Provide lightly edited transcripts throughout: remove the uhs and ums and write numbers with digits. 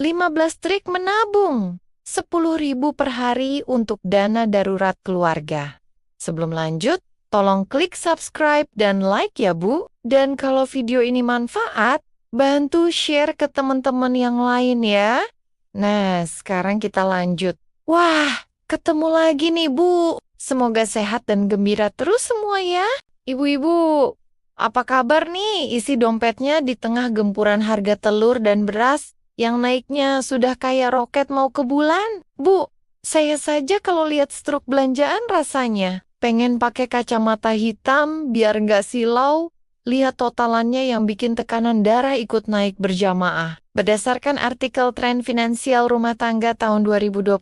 15 trik menabung. 10.000 per hari untuk dana darurat keluarga. Sebelum lanjut, tolong klik subscribe dan like ya Bu. Dan kalau video ini manfaat, bantu share ke teman-teman yang lain ya. Nah, sekarang kita lanjut. Wah, ketemu lagi nih Bu. Semoga sehat dan gembira terus semua ya. Ibu-ibu, apa kabar nih isi dompetnya di tengah gempuran harga telur dan beras yang naiknya sudah kayak roket mau ke bulan? Bu, saya saja kalau lihat struk belanjaan rasanya pengen pakai kacamata hitam biar nggak silau. Lihat totalannya yang bikin tekanan darah ikut naik berjamaah. Berdasarkan artikel Tren Finansial Rumah Tangga tahun 2026,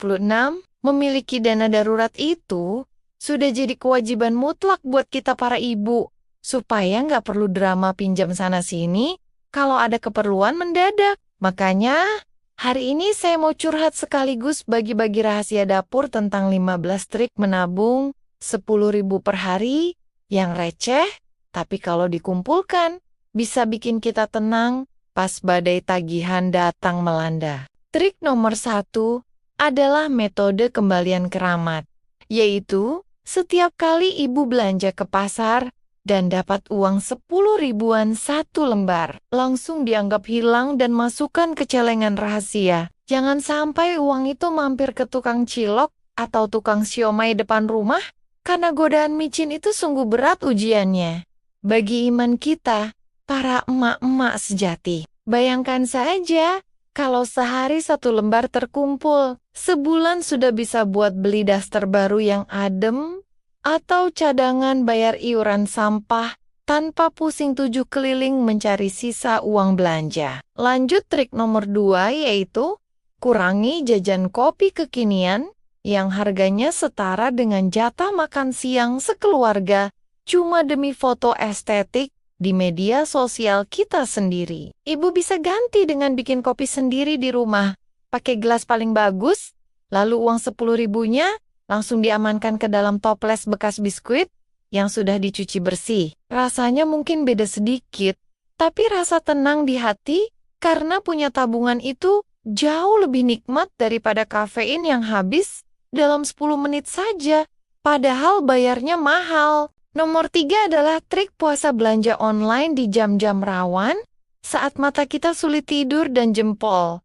memiliki dana darurat itu sudah jadi kewajiban mutlak buat kita para ibu, supaya nggak perlu drama pinjam sana-sini kalau ada keperluan mendadak. Makanya, hari ini saya mau curhat sekaligus bagi-bagi rahasia dapur tentang 15 trik menabung 10.000 per hari yang receh, tapi kalau dikumpulkan, bisa bikin kita tenang pas badai tagihan datang melanda. Trik nomor 1 adalah metode kembalian keramat, yaitu setiap kali ibu belanja ke pasar dan dapat uang 10 ribuan satu lembar, langsung dianggap hilang dan masukkan ke celengan rahasia. Jangan sampai uang itu mampir ke tukang cilok atau tukang siomay depan rumah, karena godaan micin itu sungguh berat ujiannya. Bagi iman kita, para emak-emak sejati. Bayangkan saja, kalau sehari 1 lembar terkumpul, sebulan sudah bisa buat beli daster baru yang adem, atau cadangan bayar iuran sampah, tanpa pusing 7 keliling mencari sisa uang belanja. Lanjut trik nomor 2 yaitu, kurangi jajan kopi kekinian, yang harganya setara dengan jatah makan siang sekeluarga, cuma demi foto estetik di media sosial kita sendiri. Ibu bisa ganti dengan bikin kopi sendiri di rumah, pakai gelas paling bagus, lalu uang 10 ribunya langsung diamankan ke dalam toples bekas biskuit yang sudah dicuci bersih. Rasanya mungkin beda sedikit, tapi rasa tenang di hati karena punya tabungan itu jauh lebih nikmat daripada kafein yang habis dalam 10 menit saja, padahal bayarnya mahal. Nomor 3 adalah trik puasa belanja online di jam-jam rawan saat mata kita sulit tidur dan jempol.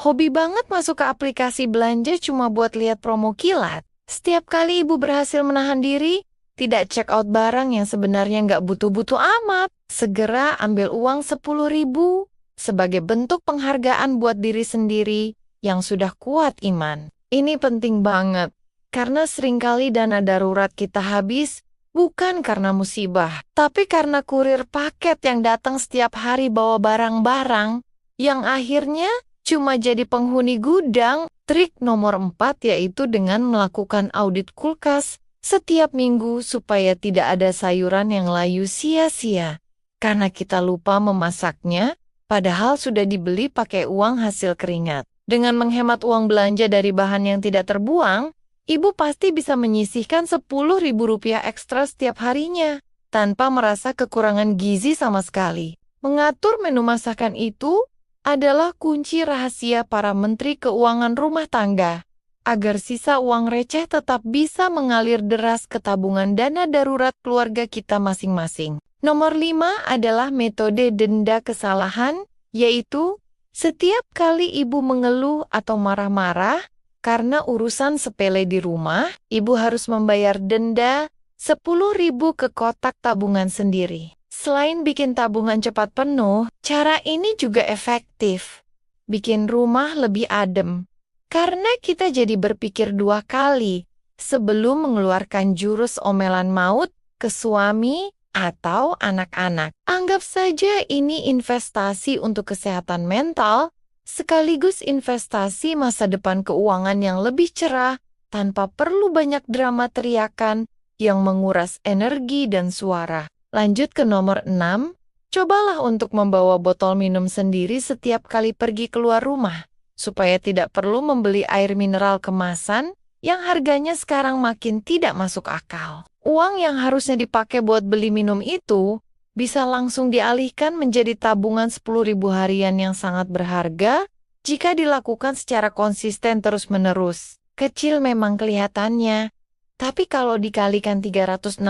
Hobi banget masuk ke aplikasi belanja cuma buat lihat promo kilat. Setiap kali ibu berhasil menahan diri, tidak check out barang yang sebenarnya nggak butuh-butuh amat, segera ambil uang 10 ribu sebagai bentuk penghargaan buat diri sendiri yang sudah kuat iman. Ini penting banget, karena seringkali dana darurat kita habis bukan karena musibah, tapi karena kurir paket yang datang setiap hari bawa barang-barang, yang akhirnya cuma jadi penghuni gudang. Trik nomor 4 yaitu dengan melakukan audit kulkas setiap minggu supaya tidak ada sayuran yang layu sia-sia, karena kita lupa memasaknya, padahal sudah dibeli pakai uang hasil keringat. Dengan menghemat uang belanja dari bahan yang tidak terbuang, ibu pasti bisa menyisihkan 10 ribu rupiah ekstra setiap harinya, tanpa merasa kekurangan gizi sama sekali. Mengatur menu masakan itu adalah kunci rahasia para menteri keuangan rumah tangga, agar sisa uang receh tetap bisa mengalir deras ke tabungan dana darurat keluarga kita masing-masing. Nomor 5 adalah metode denda kesalahan, yaitu setiap kali ibu mengeluh atau marah-marah, karena urusan sepele di rumah, ibu harus membayar denda 10 ribu ke kotak tabungan sendiri. Selain bikin tabungan cepat penuh, cara ini juga efektif. Bikin rumah lebih adem. Karena kita jadi berpikir 2 kali sebelum mengeluarkan jurus omelan maut ke suami atau anak-anak. Anggap saja ini investasi untuk kesehatan mental, sekaligus investasi masa depan keuangan yang lebih cerah tanpa perlu banyak drama teriakan yang menguras energi dan suara. Lanjut ke nomor 6, cobalah untuk membawa botol minum sendiri setiap kali pergi keluar rumah, supaya tidak perlu membeli air mineral kemasan yang harganya sekarang makin tidak masuk akal. Uang yang harusnya dipakai buat beli minum itu bisa langsung dialihkan menjadi tabungan 10 ribu harian yang sangat berharga Jika dilakukan secara konsisten terus-menerus, kecil memang kelihatannya, tapi kalau dikalikan 365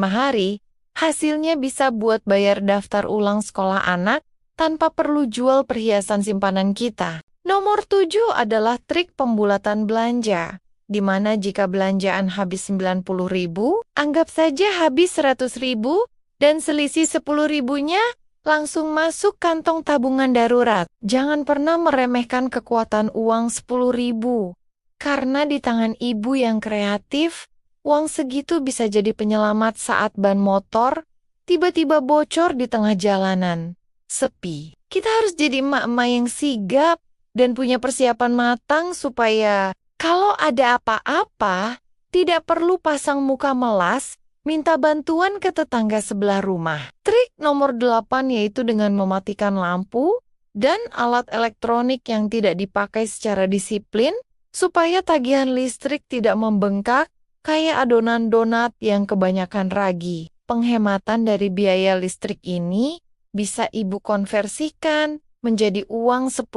hari, hasilnya bisa buat bayar daftar ulang sekolah anak tanpa perlu jual perhiasan simpanan kita. Nomor 7 adalah trik pembulatan belanja, di mana jika belanjaan habis 90.000, anggap saja habis 100.000, dan selisih 10.000-nya langsung masuk kantong tabungan darurat. Jangan pernah meremehkan kekuatan uang 10.000. Karena di tangan ibu yang kreatif, uang segitu bisa jadi penyelamat saat ban motor tiba-tiba bocor di tengah jalanan. Sepi. Kita harus jadi emak-emak yang sigap dan punya persiapan matang supaya kalau ada apa-apa, tidak perlu pasang muka melas, minta bantuan ke tetangga sebelah rumah. Trik nomor 8 yaitu dengan mematikan lampu dan alat elektronik yang tidak dipakai secara disiplin supaya tagihan listrik tidak membengkak kayak adonan donat yang kebanyakan ragi. Penghematan dari biaya listrik ini bisa ibu konversikan menjadi uang 10.000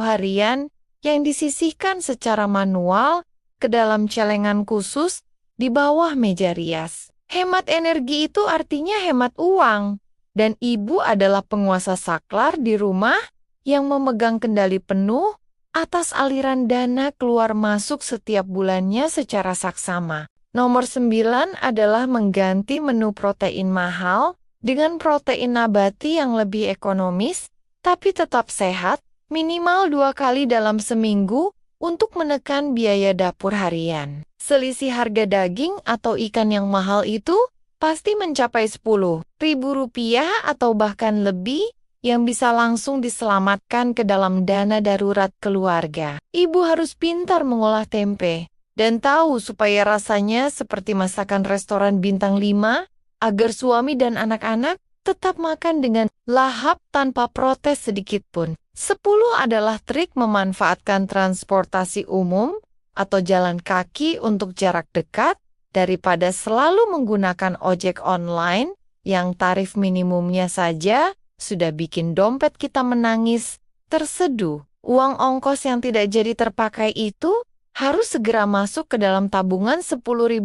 harian yang disisihkan secara manual ke dalam celengan khusus di bawah meja rias. Hemat energi itu artinya hemat uang, dan ibu adalah penguasa saklar di rumah yang memegang kendali penuh atas aliran dana keluar masuk setiap bulannya secara saksama. Nomor 9 adalah mengganti menu protein mahal dengan protein nabati yang lebih ekonomis, tapi tetap sehat, minimal 2 kali dalam seminggu untuk menekan biaya dapur harian. Selisih harga daging atau ikan yang mahal itu pasti mencapai Rp10.000 atau bahkan lebih yang bisa langsung diselamatkan ke dalam dana darurat keluarga. Ibu harus pintar mengolah tempe dan tahu supaya rasanya seperti masakan restoran bintang 5 agar suami dan anak-anak tetap makan dengan lahap tanpa protes sedikit pun. 10 adalah trik memanfaatkan transportasi umum atau jalan kaki untuk jarak dekat daripada selalu menggunakan ojek online yang tarif minimumnya saja sudah bikin dompet kita menangis terseduh. Uang ongkos yang tidak jadi terpakai itu harus segera masuk ke dalam tabungan 10.000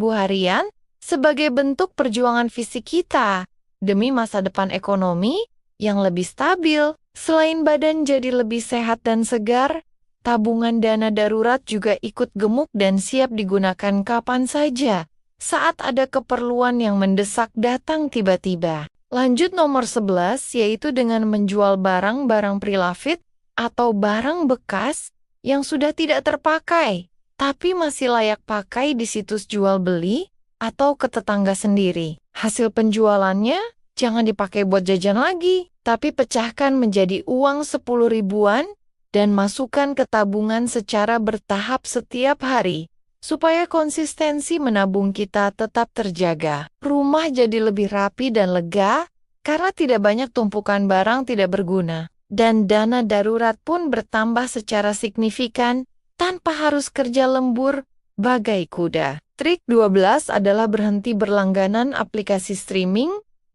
harian sebagai bentuk perjuangan fisik kita demi masa depan ekonomi yang lebih stabil. Selain badan jadi lebih sehat dan segar, tabungan dana darurat juga ikut gemuk dan siap digunakan kapan saja saat ada keperluan yang mendesak datang tiba-tiba. Lanjut nomor 11 yaitu dengan menjual barang-barang pre-loved atau barang bekas yang sudah tidak terpakai tapi masih layak pakai di situs jual beli atau ke tetangga sendiri. Hasil penjualannya jangan dipakai buat jajan lagi, tapi pecahkan menjadi uang 10.000-an dan masukkan ke tabungan secara bertahap setiap hari, supaya konsistensi menabung kita tetap terjaga. Rumah jadi lebih rapi dan lega, karena tidak banyak tumpukan barang tidak berguna. Dan dana darurat pun bertambah secara signifikan, tanpa harus kerja lembur, bagai kuda. Trik 12 adalah berhenti berlangganan aplikasi streaming,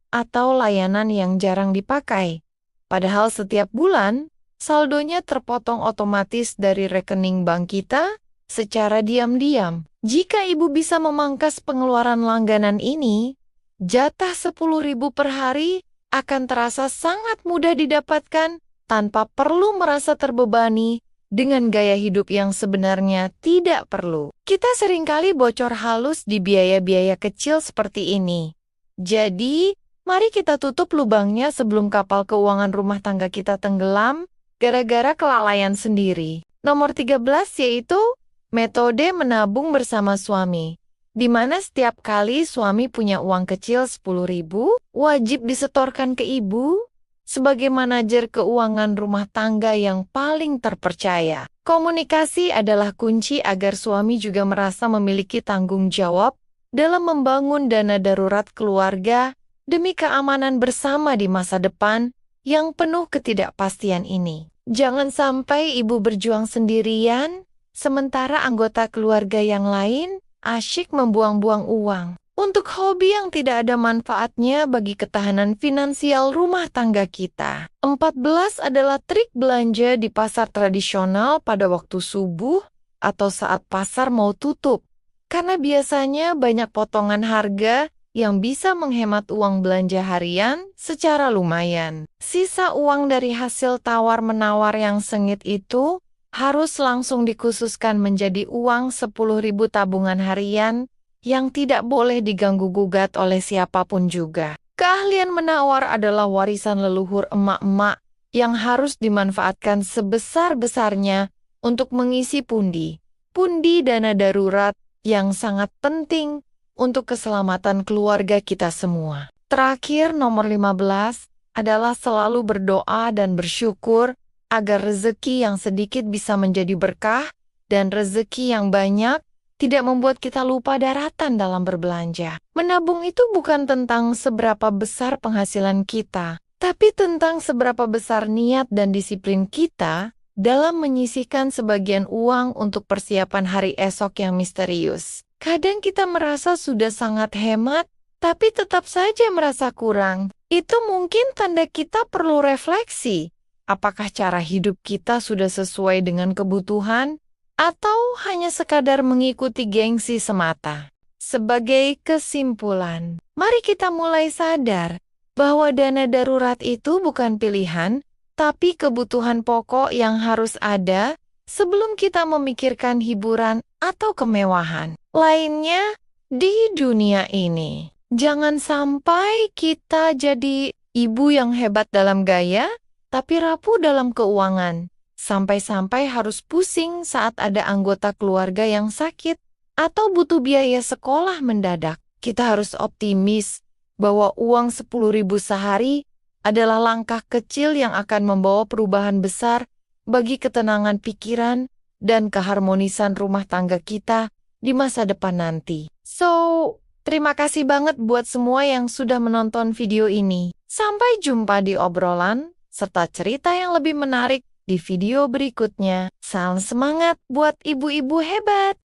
atau layanan yang jarang dipakai. Padahal setiap bulan, saldonya terpotong otomatis dari rekening bank kita secara diam-diam. Jika ibu bisa memangkas pengeluaran langganan ini, jatah 10.000 per hari akan terasa sangat mudah didapatkan tanpa perlu merasa terbebani dengan gaya hidup yang sebenarnya tidak perlu. Kita seringkali bocor halus di biaya-biaya kecil seperti ini. Jadi, mari kita tutup lubangnya sebelum kapal keuangan rumah tangga kita tenggelam gara-gara kelalaian sendiri. Nomor 13 yaitu metode menabung bersama suami, di mana setiap kali suami punya uang kecil 10.000, wajib disetorkan ke ibu sebagai manajer keuangan rumah tangga yang paling terpercaya. Komunikasi adalah kunci agar suami juga merasa memiliki tanggung jawab dalam membangun dana darurat keluarga demi keamanan bersama di masa depan yang penuh ketidakpastian ini. Jangan sampai ibu berjuang sendirian, sementara anggota keluarga yang lain asyik membuang-buang uang. untuk hobi yang tidak ada manfaatnya bagi ketahanan finansial rumah tangga kita. 14 adalah trik belanja di pasar tradisional pada waktu subuh atau saat pasar mau tutup. Karena biasanya banyak potongan harga yang bisa menghemat uang belanja harian secara lumayan. Sisa uang dari hasil tawar-menawar yang sengit itu harus langsung dikhususkan menjadi uang 10.000 tabungan harian yang tidak boleh diganggu-gugat oleh siapapun juga. Keahlian menawar adalah warisan leluhur emak-emak yang harus dimanfaatkan sebesar-besarnya untuk mengisi pundi dana darurat yang sangat penting untuk keselamatan keluarga kita semua. Terakhir, nomor 15 adalah selalu berdoa dan bersyukur agar rezeki yang sedikit bisa menjadi berkah dan rezeki yang banyak tidak membuat kita lupa daratan dalam berbelanja. Menabung itu bukan tentang seberapa besar penghasilan kita, tapi tentang seberapa besar niat dan disiplin kita dalam menyisihkan sebagian uang untuk persiapan hari esok yang misterius. Kadang kita merasa sudah sangat hemat, tapi tetap saja merasa kurang. Itu mungkin tanda kita perlu refleksi. Apakah cara hidup kita sudah sesuai dengan kebutuhan? Atau hanya sekadar mengikuti gengsi semata? Sebagai kesimpulan, mari kita mulai sadar bahwa dana darurat itu bukan pilihan, tapi kebutuhan pokok yang harus ada sebelum kita memikirkan hiburan atau kemewahan lainnya di dunia ini. Jangan sampai kita jadi ibu yang hebat dalam gaya, tapi rapuh dalam keuangan. Sampai-sampai harus pusing saat ada anggota keluarga yang sakit atau butuh biaya sekolah mendadak. Kita harus optimis bahwa uang 10.000 sehari adalah langkah kecil yang akan membawa perubahan besar bagi ketenangan pikiran dan keharmonisan rumah tangga kita di masa depan nanti. So, terima kasih banget buat semua yang sudah menonton video ini. Sampai jumpa di obrolan serta cerita yang lebih menarik di video berikutnya. Salam semangat buat ibu-ibu hebat!